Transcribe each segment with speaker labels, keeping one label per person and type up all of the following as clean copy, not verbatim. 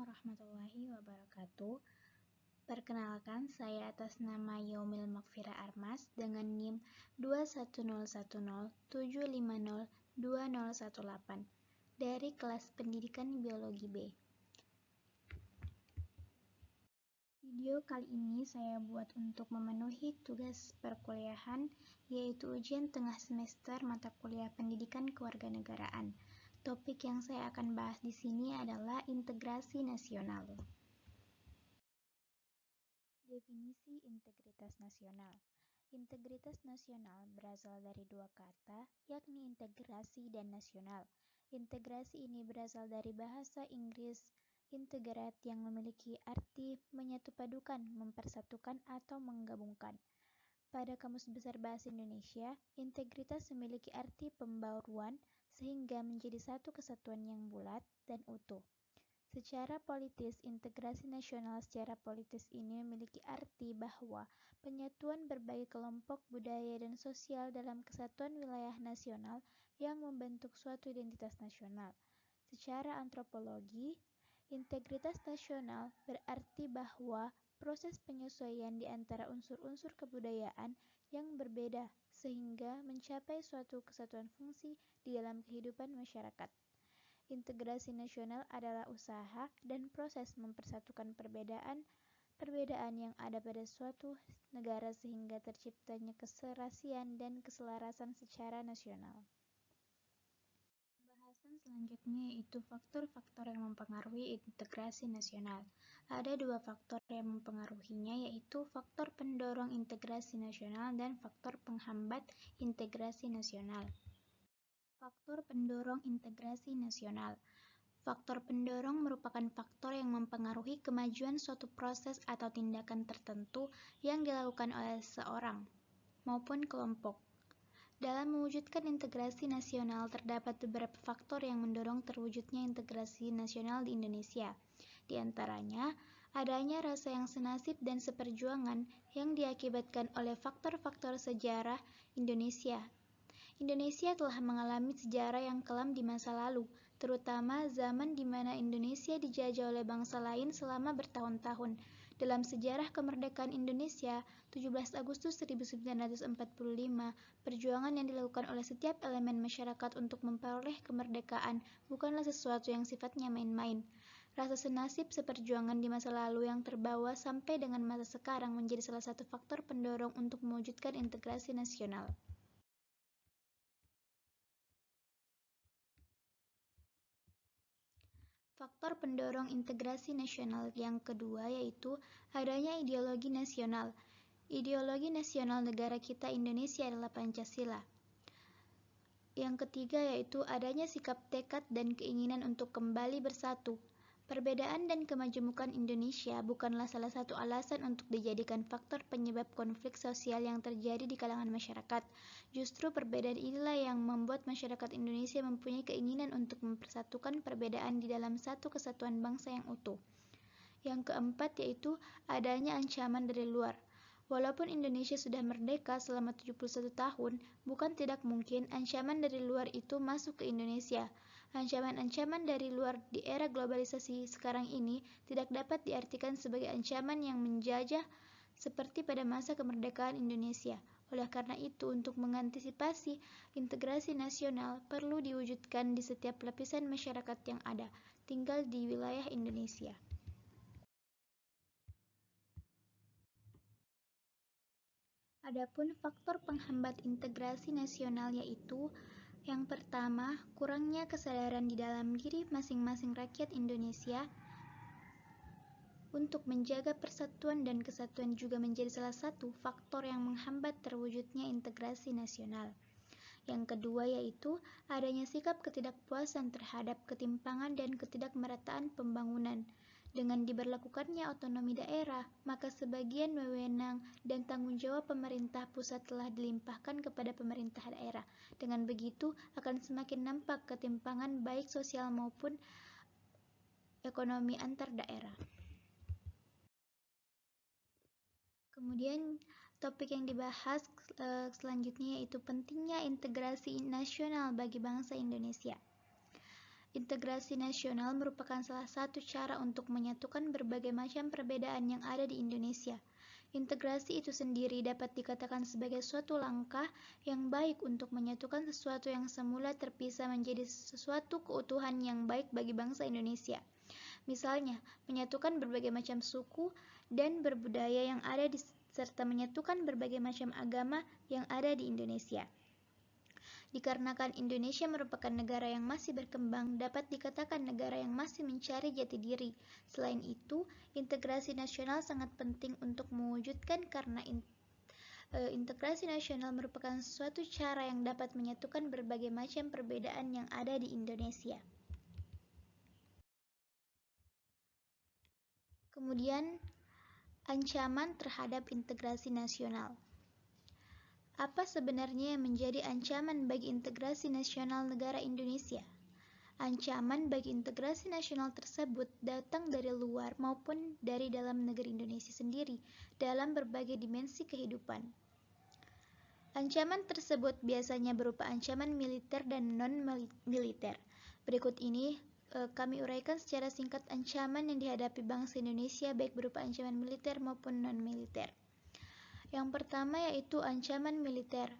Speaker 1: warahmatullahi wabarakatuh. Perkenalkan, saya atas nama Yaumil Makfira Armas dengan NIM 2101075020018 dari kelas Pendidikan Biologi B. Video kali ini saya buat untuk memenuhi tugas perkuliahan, yaitu ujian tengah semester mata kuliah Pendidikan Kewarganegaraan. Topik yang saya akan bahas di sini adalah integrasi nasional. Definisi integritas nasional. Integritas nasional berasal dari dua kata, yakni integrasi dan nasional. Integrasi ini berasal dari bahasa Inggris integrate yang memiliki arti menyatupadukan, mempersatukan, atau menggabungkan. Pada Kamus Besar Bahasa Indonesia, integritas memiliki arti pembaruan sehingga menjadi satu kesatuan yang bulat dan utuh. Secara politis, integrasi nasional secara politis ini memiliki arti bahwa penyatuan berbagai kelompok budaya dan sosial dalam kesatuan wilayah nasional yang membentuk suatu identitas nasional. Secara antropologi, integritas nasional berarti bahwa proses penyesuaian di antara unsur-unsur kebudayaan yang berbeda sehingga mencapai suatu kesatuan fungsi di dalam kehidupan masyarakat. Integrasi nasional adalah usaha dan proses mempersatukan perbedaan yang ada pada suatu negara sehingga terciptanya keserasian dan keselarasan secara nasional. Pembahasan selanjutnya yaitu faktor-faktor yang mempengaruhi integrasi nasional. Ada dua faktor yang mempengaruhinya, yaitu faktor pendorong integrasi nasional dan faktor penghambat integrasi nasional. Faktor pendorong integrasi nasional. Faktor pendorong merupakan faktor yang mempengaruhi kemajuan suatu proses atau tindakan tertentu yang dilakukan oleh seseorang maupun kelompok. Dalam mewujudkan integrasi nasional, terdapat beberapa faktor yang mendorong terwujudnya integrasi nasional di Indonesia. Di antaranya, adanya rasa yang senasib dan seperjuangan yang diakibatkan oleh faktor-faktor sejarah Indonesia. Indonesia telah mengalami sejarah yang kelam di masa lalu, terutama zaman di mana Indonesia dijajah oleh bangsa lain selama bertahun-tahun. Dalam sejarah kemerdekaan Indonesia, 17 Agustus 1945, perjuangan yang dilakukan oleh setiap elemen masyarakat untuk memperoleh kemerdekaan bukanlah sesuatu yang sifatnya main-main. Rasa senasib seperjuangan di masa lalu yang terbawa sampai dengan masa sekarang menjadi salah satu faktor pendorong untuk mewujudkan integrasi nasional. Faktor pendorong integrasi nasional yang kedua yaitu adanya ideologi nasional. Ideologi nasional negara kita Indonesia adalah Pancasila. Yang ketiga yaitu adanya sikap tekad dan keinginan untuk kembali bersatu. Perbedaan dan kemajemukan Indonesia bukanlah salah satu alasan untuk dijadikan faktor penyebab konflik sosial yang terjadi di kalangan masyarakat. Justru perbedaan inilah yang membuat masyarakat Indonesia mempunyai keinginan untuk mempersatukan perbedaan di dalam satu kesatuan bangsa yang utuh. Yang keempat yaitu adanya ancaman dari luar. Walaupun Indonesia sudah merdeka selama 71 tahun, bukan tidak mungkin ancaman dari luar itu masuk ke Indonesia. Ancaman-ancaman dari luar di era globalisasi sekarang ini tidak dapat diartikan sebagai ancaman yang menjajah seperti pada masa kemerdekaan Indonesia. Oleh karena itu, untuk mengantisipasi integrasi nasional perlu diwujudkan di setiap lapisan masyarakat yang ada, tinggal di wilayah Indonesia. Adapun faktor penghambat integrasi nasional yaitu yang pertama, kurangnya kesadaran di dalam diri masing-masing rakyat Indonesia untuk menjaga persatuan dan kesatuan juga menjadi salah satu faktor yang menghambat terwujudnya integrasi nasional. Yang kedua yaitu adanya sikap ketidakpuasan terhadap ketimpangan dan ketidakmerataan pembangunan. Dengan diberlakukannya otonomi daerah, maka sebagian wewenang dan tanggung jawab pemerintah pusat telah dilimpahkan kepada pemerintah daerah. Dengan begitu, akan semakin nampak ketimpangan baik sosial maupun ekonomi antar daerah. Kemudian, topik yang dibahas selanjutnya yaitu pentingnya integrasi nasional bagi bangsa Indonesia. Integrasi nasional merupakan salah satu cara untuk menyatukan berbagai macam perbedaan yang ada di Indonesia. Integrasi itu sendiri dapat dikatakan sebagai suatu langkah yang baik untuk menyatukan sesuatu yang semula terpisah menjadi sesuatu keutuhan yang baik bagi bangsa Indonesia. Misalnya, menyatukan berbagai macam suku dan berbudaya yang ada serta menyatukan berbagai macam agama yang ada di Indonesia. Dikarenakan Indonesia merupakan negara yang masih berkembang, dapat dikatakan negara yang masih mencari jati diri. Selain itu, integrasi nasional sangat penting untuk mewujudkan karena integrasi nasional merupakan suatu cara yang dapat menyatukan berbagai macam perbedaan yang ada di Indonesia. Kemudian, ancaman terhadap integrasi nasional. Apa sebenarnya yang menjadi ancaman bagi integrasi nasional negara Indonesia? Ancaman bagi integrasi nasional tersebut datang dari luar maupun dari dalam negeri Indonesia sendiri dalam berbagai dimensi kehidupan. Ancaman tersebut biasanya berupa ancaman militer dan non-militer. Berikut ini kami uraikan secara singkat ancaman yang dihadapi bangsa Indonesia baik berupa ancaman militer maupun non-militer. Yang pertama yaitu ancaman militer.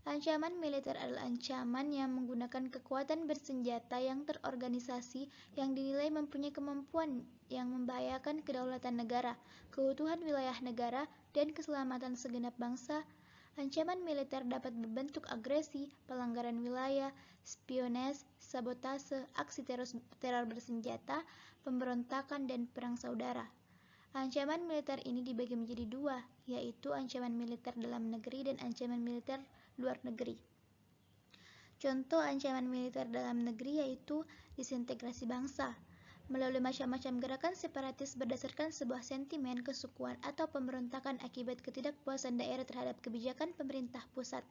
Speaker 1: Ancaman militer adalah ancaman yang menggunakan kekuatan bersenjata yang terorganisasi yang dinilai mempunyai kemampuan yang membahayakan kedaulatan negara, keutuhan wilayah negara, dan keselamatan segenap bangsa. Ancaman militer dapat berbentuk agresi, pelanggaran wilayah, spionase, sabotase, aksi teror bersenjata, pemberontakan, dan perang saudara. Ancaman militer ini dibagi menjadi dua, yaitu ancaman militer dalam negeri dan ancaman militer luar negeri. Contoh ancaman militer dalam negeri yaitu disintegrasi bangsa, melalui macam-macam gerakan separatis berdasarkan sebuah sentimen kesukuan atau pemberontakan akibat ketidakpuasan daerah terhadap kebijakan pemerintah pusat,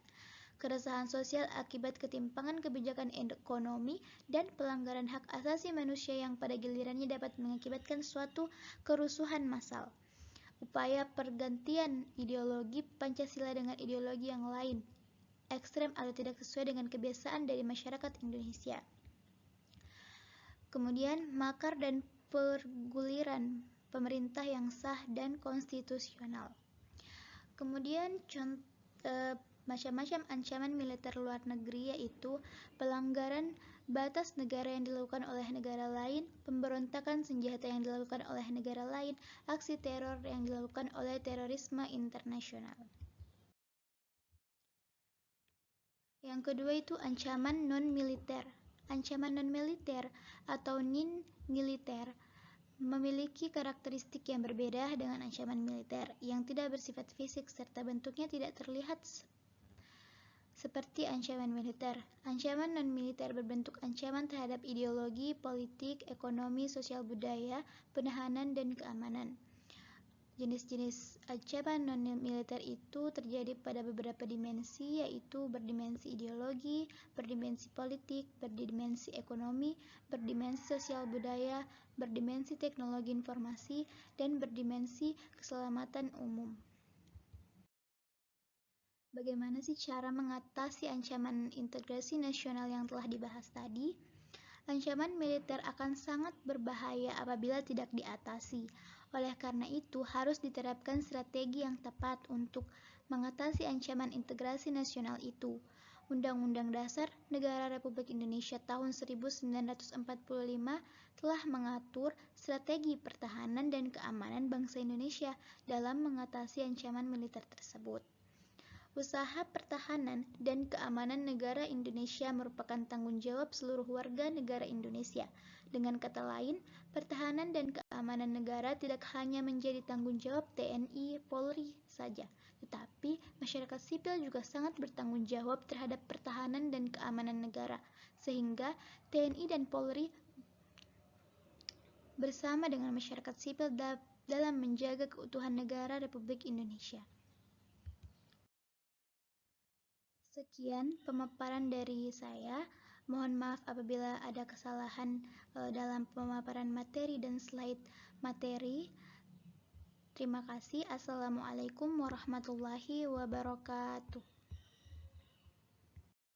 Speaker 1: keresahan sosial akibat ketimpangan kebijakan ekonomi, dan pelanggaran hak asasi manusia yang pada gilirannya dapat mengakibatkan suatu kerusuhan massal. Upaya pergantian ideologi Pancasila dengan ideologi yang lain, ekstrem atau tidak sesuai dengan kebiasaan dari masyarakat Indonesia. Kemudian, makar dan perguliran pemerintah yang sah dan konstitusional. Kemudian, macam-macam ancaman militer luar negeri yaitu pelanggaran batas negara yang dilakukan oleh negara lain, pemberontakan senjata yang dilakukan oleh negara lain, aksi teror yang dilakukan oleh terorisme internasional. Yang kedua itu ancaman non-militer. Ancaman non-militer atau non-militer memiliki karakteristik yang berbeda dengan ancaman militer yang tidak bersifat fisik serta bentuknya tidak terlihat seperti ancaman militer. Ancaman non-militer berbentuk ancaman terhadap ideologi, politik, ekonomi, sosial budaya, penahanan, dan keamanan. Jenis-jenis ancaman non-militer itu terjadi pada beberapa dimensi, yaitu berdimensi ideologi, berdimensi politik, berdimensi ekonomi, berdimensi sosial budaya, berdimensi teknologi informasi, dan berdimensi keselamatan umum. Bagaimana sih cara mengatasi ancaman integrasi nasional yang telah dibahas tadi? Ancaman militer akan sangat berbahaya apabila tidak diatasi. Oleh karena itu, harus diterapkan strategi yang tepat untuk mengatasi ancaman integrasi nasional itu. Undang-Undang Dasar Negara Republik Indonesia tahun 1945 telah mengatur strategi pertahanan dan keamanan bangsa Indonesia dalam mengatasi ancaman militer tersebut. Usaha pertahanan dan keamanan negara Indonesia merupakan tanggung jawab seluruh warga negara Indonesia. Dengan kata lain, pertahanan dan keamanan negara tidak hanya menjadi tanggung jawab TNI, Polri saja, tetapi masyarakat sipil juga sangat bertanggung jawab terhadap pertahanan dan keamanan negara, sehingga TNI dan Polri bersama dengan masyarakat sipil dalam menjaga keutuhan negara Republik Indonesia. Sekian pemaparan dari saya. Mohon maaf apabila ada kesalahan dalam pemaparan materi dan slide materi. Terima kasih. Assalamualaikum warahmatullahi wabarakatuh.